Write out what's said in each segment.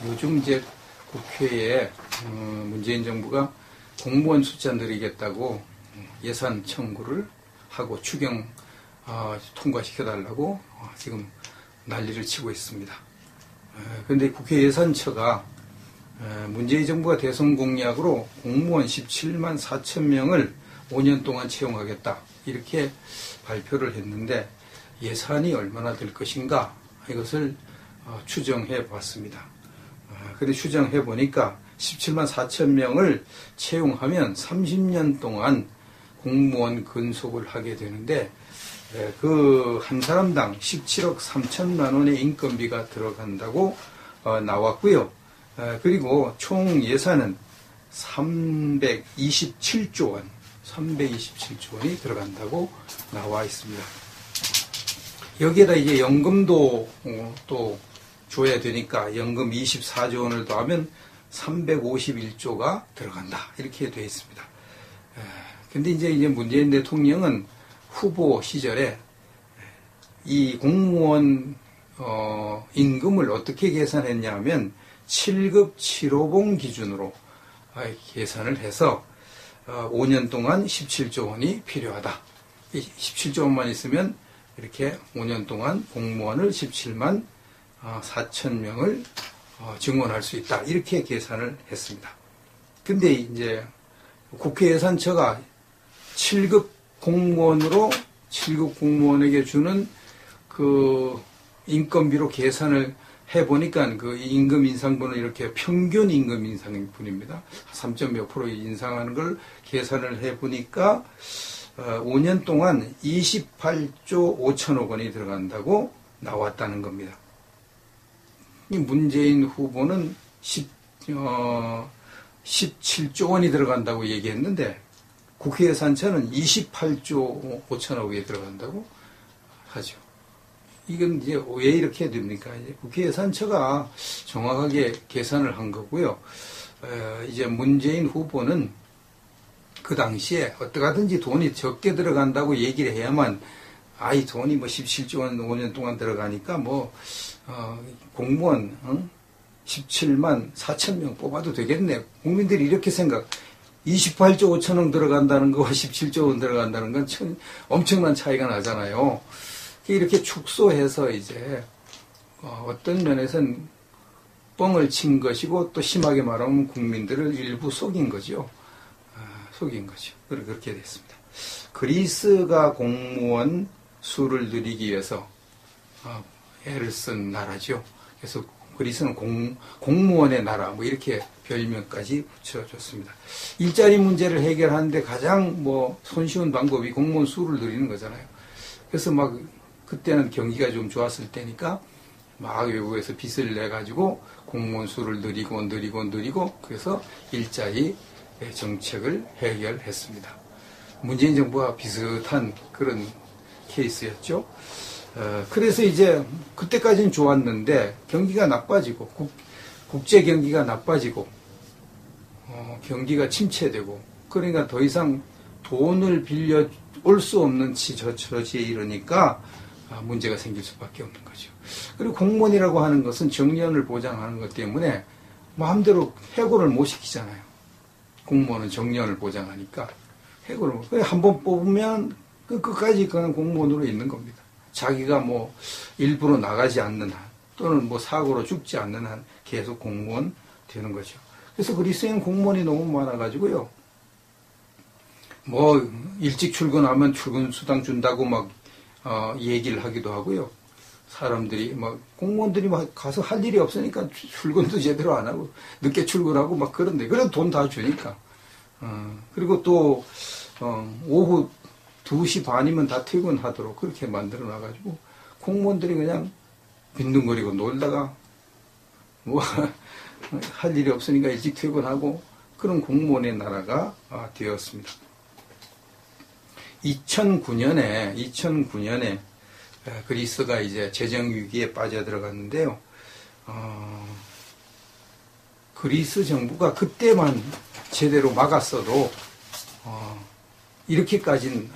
요즘 이제 국회에 문재인 정부가 공무원 숫자 늘리겠다고 예산 청구를 하고 추경 통과시켜달라고 지금 난리를 치고 있습니다. 그런데 국회 예산처가 문재인 정부가 대선 공약으로 공무원 17만 4천 명을 5년 동안 채용하겠다 이렇게 발표를 했는데 예산이 얼마나 될 것인가 이것을 추정해 봤습니다. 그런데 추정해 보니까 17만 4천 명을 채용하면 30년 동안 공무원 근속을 하게 되는데 그 한 사람당 17억 3천만 원의 인건비가 들어간다고 나왔고요. 그리고 총 예산은 327조 원이 들어간다고 나와 있습니다. 여기에다 이제 연금도 또 줘야 되니까 연금 24조 원을 더하면 351조가 들어간다. 이렇게 되어 있습니다. 근데 이제 문재인 대통령은 후보 시절에 이 공무원 임금을 어떻게 계산했냐 하면 7급 7호봉 기준으로 계산을 해서 5년 동안 17조 원이 필요하다. 17조 원만 있으면 이렇게 5년 동안 공무원을 17만 4천 명을 증원할 수 있다. 이렇게 계산을 했습니다. 근데 이제 국회 예산처가 7급 공무원에게 주는 그 인건비로 계산을 해보니까 그 임금 인상분은 이렇게 평균 임금 인상분입니다. 3.몇 프로 인상하는 걸 계산을 해보니까 5년 동안 28조 5천억 원이 들어간다고 나왔다는 겁니다. 문재인 후보는 17조 원이 들어간다고 얘기했는데 국회 예산처는 28조 5천억이 들어간다고 하죠. 이건 이제 왜 이렇게 됩니까? 이제 국회 예산처가 정확하게 계산을 한 거고요. 이제 문재인 후보는 그 당시에 어떻게든지 돈이 적게 들어간다고 얘기를 해야만 이 돈이 뭐 17조 원 5년 동안 들어가니까 공무원 17만 4천 명 뽑아도 되겠네. 국민들이 이렇게 생각. 28조 5천억 들어간다는 거와 17조 원 들어간다는 건 엄청난 차이가 나잖아요. 이렇게 축소해서 이제 어떤 면에서는 뻥을 친 것이고 또 심하게 말하면 국민들을 일부 속인 거죠. 그렇게 됐습니다. 그리스가 공무원 수를 늘리기 위해서 애를 쓴 나라죠. 그래서 그리스는 공무원의 나라 이렇게 별명까지 붙여줬습니다. 일자리 문제를 해결하는데 가장 손쉬운 방법이 공무원 수를 늘리는 거잖아요. 그래서 그때는 경기가 좀 좋았을 때니까 외국에서 빚을 내 가지고 공무원 수를 늘리고 그래서 일자리 정책을 해결했습니다. 문재인 정부와 비슷한 그런 케이스였죠. 그래서 이제 그때까지는 좋았는데 경기가 나빠지고 국제 경기가 나빠지고 경기가 침체되고 그러니까 더 이상 돈을 빌려 올 수 없는 처지에 이르니까 문제가 생길 수밖에 없는 거죠. 그리고 공무원이라고 하는 것은 정년을 보장하는 것 때문에 마음대로 해고를 못 시키잖아요. 공무원은 정년을 보장하니까 해고를 한번 뽑으면 끝까지 그냥 공무원으로 있는 겁니다. 자기가 일부러 나가지 않는 한 또는 사고로 죽지 않는 한 계속 공무원 되는 거죠. 그래서 그리스에는 공무원이 너무 많아가지고요. 일찍 출근하면 출근 수당 준다고 얘기를 하기도 하고요. 사람들이 공무원들이 가서 할 일이 없으니까 출근도 제대로 안 하고 늦게 출근하고 그런데 그래도 돈 다 주니까. 그리고 또 오후 2시 반이면 다 퇴근하도록 그렇게 만들어 놔가지고 공무원들이 그냥 빈둥거리고 놀다가 할 일이 없으니까 일찍 퇴근하고 그런 공무원의 나라가 되었습니다. 2009년에 그리스가 이제 재정 위기에 빠져들어갔는데요. 그리스 정부가 그때만 제대로 막았어도 이렇게까지는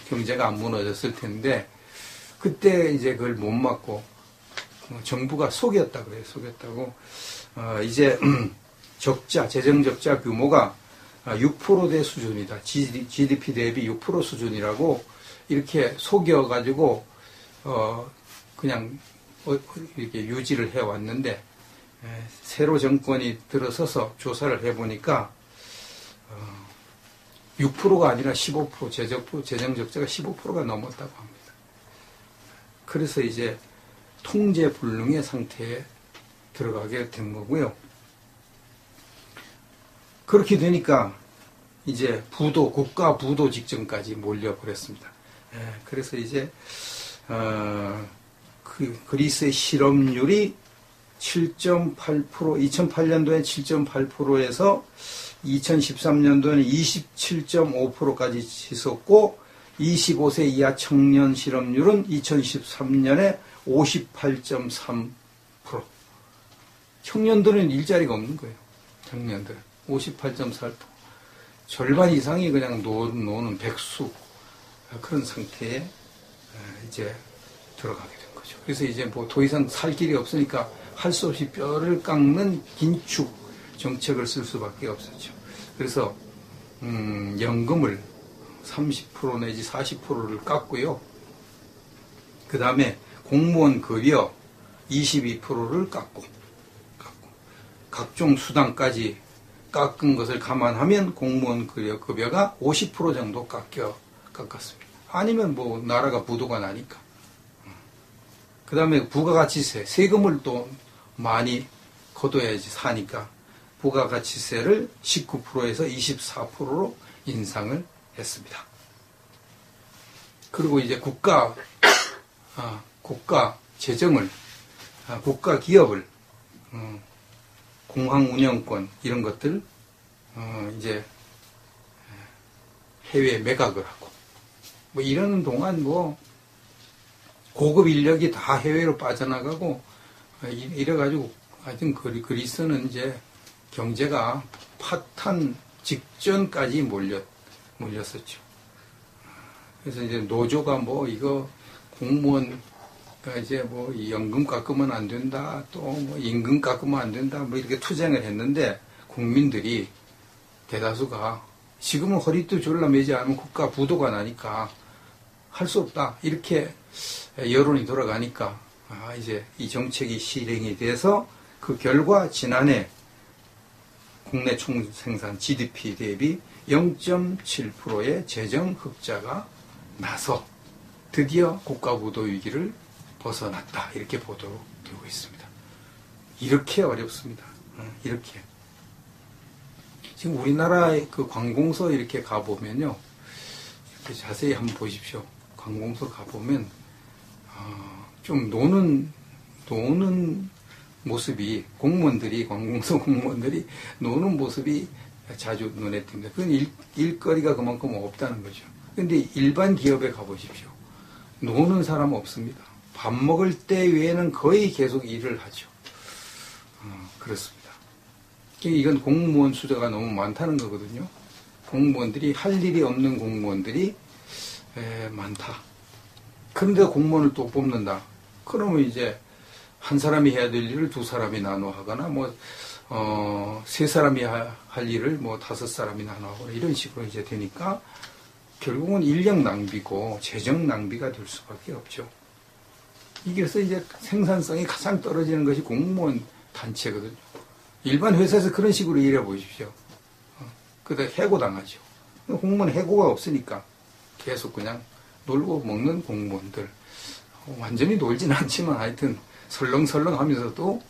경제가 안 무너졌을 텐데 그때 이제 그걸 못 막고 정부가 속였다 그래요. 속였다고. 이제 재정 적자 규모가 6%대 수준이다. GDP 대비 6% 수준이라고 이렇게 속여가지고 그냥 이렇게 유지를 해왔는데, 새로 정권이 들어서서 조사를 해보니까 6%가 아니라 15%, 재정 적자가 15%가 넘었다고 합니다. 그래서 이제 통제 불능의 상태에 들어가게 된 거고요. 그렇게 되니까 이제 국가 부도 직전까지 몰려버렸습니다. 그래서 이제 그리스의 실업률이 7.8%, 2008년도에 7.8%에서 2013년도에는 27.5%까지 치솟고, 25세 이하 청년 실업률은 2013년에 58.3%. 청년들은 일자리가 없는 거예요. 청년들은 58.4%. 절반 이상이 그냥 노는 백수, 그런 상태에 이제 들어가게 된 거죠. 그래서 이제 뭐 더 이상 살 길이 없으니까 할 수 없이 뼈를 깎는 긴축 정책을 쓸 수밖에 없었죠. 그래서 연금을 30% 내지 40%를 깎고요. 그 다음에 공무원 급여 22%를 깎고 각종 수당까지 깎은 것을 감안하면 공무원 급여가 50% 정도 깎았습니다. 아니면 뭐 나라가 부도가 나니까. 그 다음에 부가가치세, 세금을 또 많이 걷어야지 사니까 부가가치세를 19%에서 24%로 인상을 했습니다. 그리고 이제 국가 재정을, 국가 기업을, 공항 운영권, 이런 것들, 이제 해외에 매각을 하고, 뭐 이러는 동안 고급 인력이 다 해외로 빠져나가고, 이래가지고 하여튼 그리스는 이제 경제가 파탄 직전까지 몰렸었죠. 그래서 이제 노조가 이거 공무원, 이제 연금 깎으면 안 된다, 또 임금 깎으면 안 된다, 이렇게 투쟁을 했는데, 국민들이 대다수가 지금은 허리띠 졸라매지 않으면 국가 부도가 나니까 할 수 없다, 이렇게 여론이 돌아가니까 이제 이 정책이 실행이 돼서 그 결과 지난해 국내 총생산 GDP 대비 0.7%의 재정 흑자가 나서 드디어 국가 부도 위기를 벗어났다, 이렇게 보도되고 있습니다. 이렇게 어렵습니다. 이렇게. 지금 우리나라의 그 관공서 이렇게 가보면요, 이렇게 자세히 한번 보십시오. 관공서 가보면 좀 노는 모습이, 관공서 공무원들이 노는 모습이 자주 눈에 띕니다. 그건 일거리가 그만큼 없다는 거죠. 근데 일반 기업에 가보십시오. 노는 사람 없습니다. 밥 먹을 때 외에는 거의 계속 일을 하죠. 그렇습니다. 이건 공무원 수가 너무 많다는 거거든요. 공무원들이, 할 일이 없는 공무원들이 많다. 그런데 공무원을 또 뽑는다. 그러면 이제 한 사람이 해야 될 일을 두 사람이 나눠 하거나, 세 사람이 할 일을 5사람이 나눠 하거나, 이런 식으로 이제 되니까 결국은 인력 낭비고 재정 낭비가 될 수밖에 없죠. 그래서 이제 생산성이 가장 떨어지는 것이 공무원 단체거든요. 일반 회사에서 그런 식으로 일해 보십시오. 그러다 해고당하죠. 공무원 해고가 없으니까 계속 그냥 놀고 먹는 공무원들. 완전히 놀진 않지만 하여튼 설렁설렁 하면서도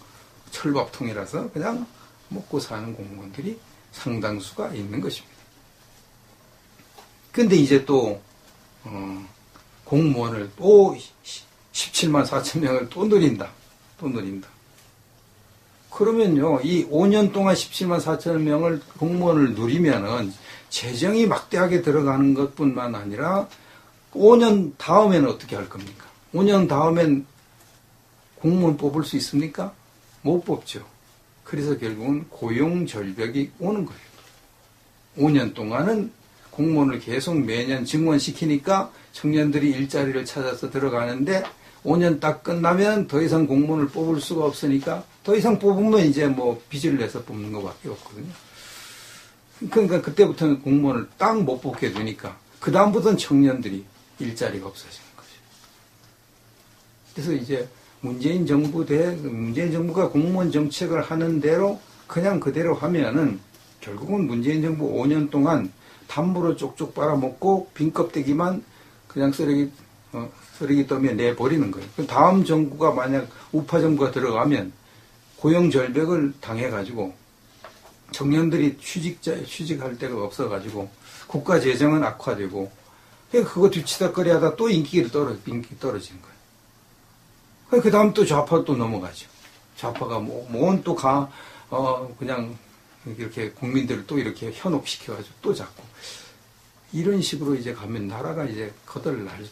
철밥통이라서 그냥 먹고 사는 공무원들이 상당수가 있는 것입니다. 근데 이제 또 공무원을 또 17만 4천 명을 또 늘린다. 그러면요, 이 5년 동안 17만 4천 명을 공무원을 누리면은 재정이 막대하게 들어가는 것뿐만 아니라 5년 다음에는 어떻게 할 겁니까? 5년 다음엔 공무원 뽑을 수 있습니까? 못 뽑죠. 그래서 결국은 고용 절벽이 오는 거예요. 5년 동안은 공무원을 계속 매년 증원시키니까 청년들이 일자리를 찾아서 들어가는데 5년 딱 끝나면 더 이상 공무원을 뽑을 수가 없으니까 더 이상 뽑으면 이제 뭐 빚을 내서 뽑는 것밖에 없거든요. 그러니까 그때부터는 공무원을 딱 못 뽑게 되니까 그 다음부터는 청년들이 일자리가 없어지는 거죠. 그래서 이제 문재인 정부가 공무원 정책을 하는 대로 그냥 그대로 하면은 결국은 문재인 정부 5년 동안 담보로 쪽쪽 빨아먹고 빈 껍데기만 그냥 쓰레기 더미에 내버리는 거예요. 다음 정부가 만약 우파 정부가 들어가면 고용 절벽을 당해가지고 청년들이 취직할 데가 없어가지고 국가 재정은 악화되고 그거 뒤치다거리 하다 또 인기 떨어지는 거예요. 그 다음 또 좌파 또 넘어가죠. 좌파가 또 그냥 이렇게 국민들을 또 이렇게 현혹시켜가지고 또 잡고 이런 식으로 이제 가면 나라가 이제 거덜날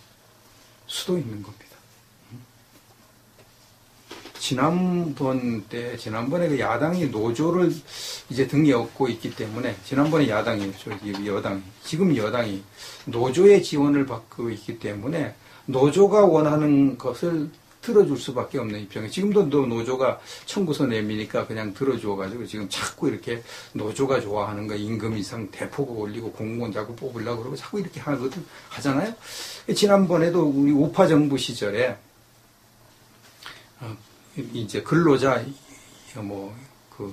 수도 있는 겁니다. 지난번에 그 야당이 노조를 이제 등에 업고 있기 때문에, 지난번에 지금 여당이 노조의 지원을 받고 있기 때문에 노조가 원하는 것을 들어줄 수밖에 없는 입장이에요. 지금도 노조가 청구서 내미니까 그냥 들어줘가지고 지금 자꾸 이렇게 노조가 좋아하는 거 임금 인상 대폭 올리고 공무원 자꾸 뽑으려고 그러고 자꾸 이렇게 하잖아요. 지난번에도 우리 우파 정부 시절에 이제 근로자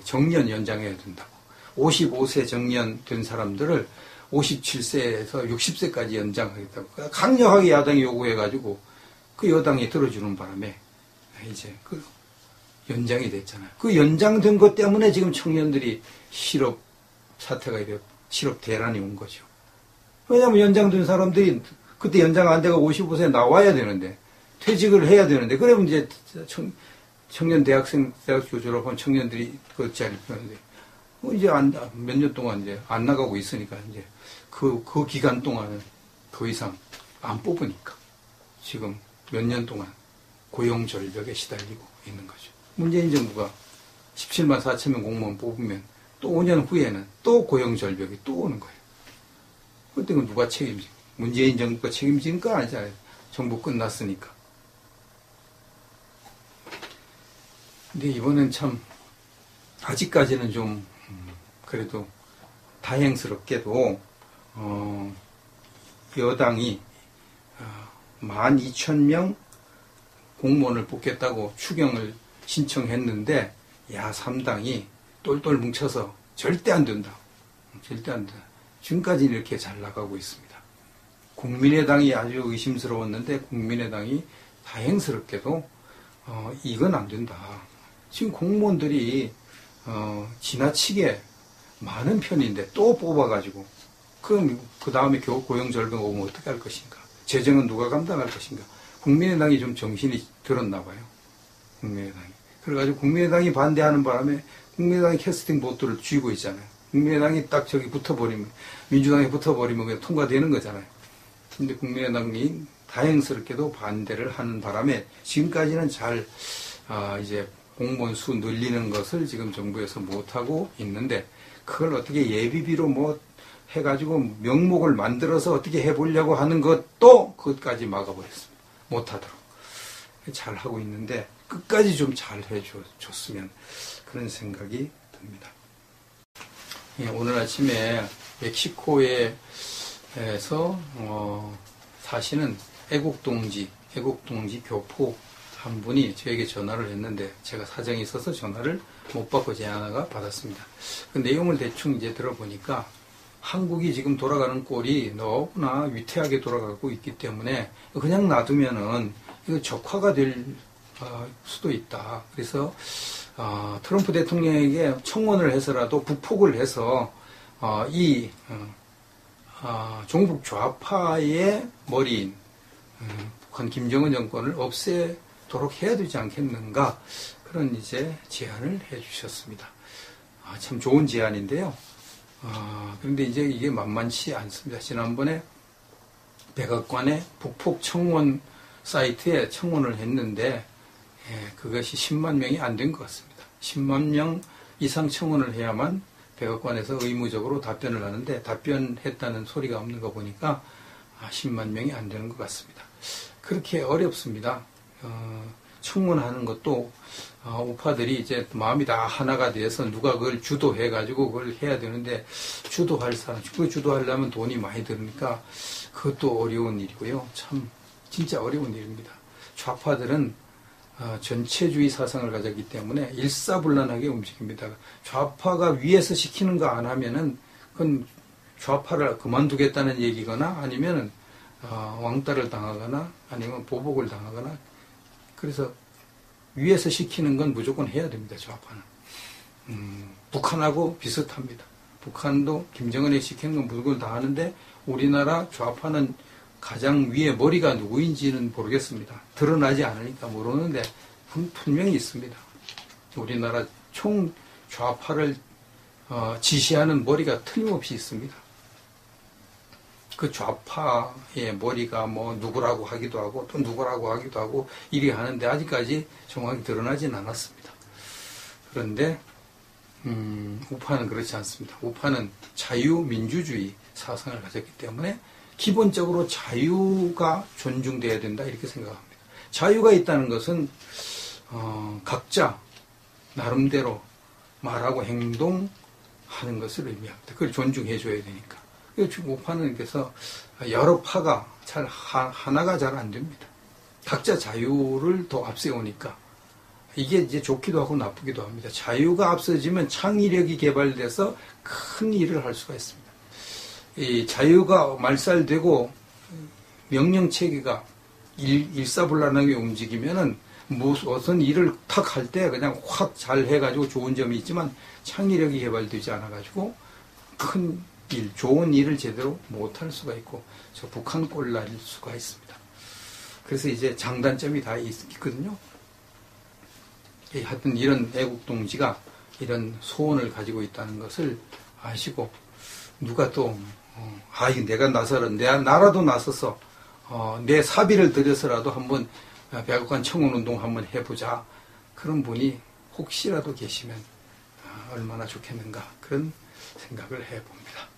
정년 연장해야 된다고 55세 정년 된 사람들을 57세에서 60세까지 연장하겠다고 강력하게 야당이 요구해가지고 그 여당이 들어주는 바람에 이제 그 연장이 됐잖아요. 그 연장된 것 때문에 지금 청년들이 실업 사태가 이래 실업 대란이 온 거죠. 왜냐하면 연장된 사람들이 그때 연장 안 되고 55세에 나와야 되는데 퇴직을 해야 되는데 그러면 이제 청년 대학교 졸업한 청년들이 그 자리를 펴는데 이제 몇 년 동안 이제 안 나가고 있으니까 이제 그 기간 동안은 더 이상 안 뽑으니까 지금 몇 년 동안 고용 절벽에 시달리고 있는 거죠. 문재인 정부가 17만 4천 명 공무원 뽑으면 또 5년 후에는 또 고용 절벽이 또 오는 거예요. 그때는 누가 책임지고? 문재인 정부가 책임지니까 아니잖아요. 정부 끝났으니까. 근데 이번엔 참 아직까지는 좀 그래도 다행스럽게도 여당이 12,000명 공무원을 뽑겠다고 추경을 신청했는데 야3당이 똘똘 뭉쳐서 절대 안 된다. 절대 안 된다. 지금까지는 이렇게 잘 나가고 있습니다. 국민의당이 아주 의심스러웠는데 국민의당이 다행스럽게도 이건 안 된다. 지금 공무원들이 지나치게 많은 편인데 또 뽑아가지고 그럼 그 다음에 고용 절벽 오면 어떻게 할 것인가? 재정은 누가 감당할 것인가? 국민의당이 좀 정신이 들었나 봐요. 국민의당이. 그래가지고 국민의당이 반대하는 바람에 국민의당이 캐스팅 보트를 쥐고 있잖아요. 국민의당이 딱 저기 붙어버리면, 민주당이 붙어버리면 그냥 통과되는 거잖아요. 근데 국민의당이 다행스럽게도 반대를 하는 바람에 지금까지는 잘, 이제 공무원 수 늘리는 것을 지금 정부에서 못하고 있는데, 그걸 어떻게 예비비로 해가지고 명목을 만들어서 어떻게 해보려고 하는 것도 그것까지 막아버렸습니다. 못하도록. 잘 하고 있는데 끝까지 좀 잘 해줬으면 그런 생각이 듭니다. 오늘 아침에 멕시코에서 사시는 애국동지 교포 한 분이 저에게 전화를 했는데 제가 사정이 있어서 전화를 못 받고 전화가 받았습니다. 그 내용을 대충 이제 들어보니까 한국이 지금 돌아가는 꼴이 너무나 위태하게 돌아가고 있기 때문에 그냥 놔두면은 이거 적화가 될 수도 있다. 그래서 트럼프 대통령에게 청원을 해서라도 북폭을 해서 종북 좌파의 머리인 북한 김정은 정권을 없애도록 해야 되지 않겠는가 그런 이제 제안을 해주셨습니다. 참 좋은 제안인데요. 그런데 이제 이게 만만치 않습니다. 지난번에 백악관의 북폭 청원 사이트에 청원을 했는데 그것이 10만 명이 안 된 것 같습니다. 10만 명 이상 청원을 해야만 백악관에서 의무적으로 답변을 하는데 답변했다는 소리가 없는 거 보니까 10만 명이 안 되는 것 같습니다. 그렇게 어렵습니다. 청문하는 것도 우파들이 이제 마음이 다 하나가 돼서 누가 그걸 주도해가지고 그걸 해야 되는데 주도할 사람, 그 주도하려면 돈이 많이 드니까 그것도 어려운 일이고요. 참 진짜 어려운 일입니다. 좌파들은 전체주의 사상을 가졌기 때문에 일사불란하게 움직입니다. 좌파가 위에서 시키는 거 안 하면은 그건 좌파를 그만두겠다는 얘기거나 아니면은 왕따를 당하거나 아니면 보복을 당하거나 그래서 위에서 시키는 건 무조건 해야 됩니다. 좌파는. 북한하고 비슷합니다. 북한도 김정은이 시키는 건 무조건 다 하는데 우리나라 좌파는 가장 위에 머리가 누구인지는 모르겠습니다. 드러나지 않으니까 모르는데 분명히 있습니다. 우리나라 총 좌파를 지시하는 머리가 틀림없이 있습니다. 그 좌파의 머리가 뭐 누구라고 하기도 하고 또 누구라고 하기도 하고 이리 하는데 아직까지 정확히 드러나진 않았습니다. 그런데 우파는 그렇지 않습니다. 우파는 자유민주주의 사상을 가졌기 때문에 기본적으로 자유가 존중돼야 된다 이렇게 생각합니다. 자유가 있다는 것은 각자 나름대로 말하고 행동하는 것을 의미합니다. 그걸 존중해 줘야 되니까. 지금 우파는 그래서 여러 파가 하나가 잘 안 됩니다. 각자 자유를 더 앞세우니까 이게 이제 좋기도 하고 나쁘기도 합니다. 자유가 앞서지면 창의력이 개발돼서 큰 일을 할 수가 있습니다. 이 자유가 말살되고 명령체계가 일사불란하게 움직이면은 무슨 일을 탁 할 때 그냥 확 잘 해가지고 좋은 점이 있지만 창의력이 개발되지 않아가지고 큰 일, 좋은 일을 제대로 못할 수가 있고 저 북한 꼴 날 수가 있습니다. 그래서 이제 장단점이 다 있거든요. 하여튼 이런 애국동지가 이런 소원을 가지고 있다는 것을 아시고 누가 또 내가 나라도 나서서 내 사비를 들여서라도 한번 백악관 청원운동 한번 해보자. 그런 분이 혹시라도 계시면 얼마나 좋겠는가 그런 생각을 해봅니다.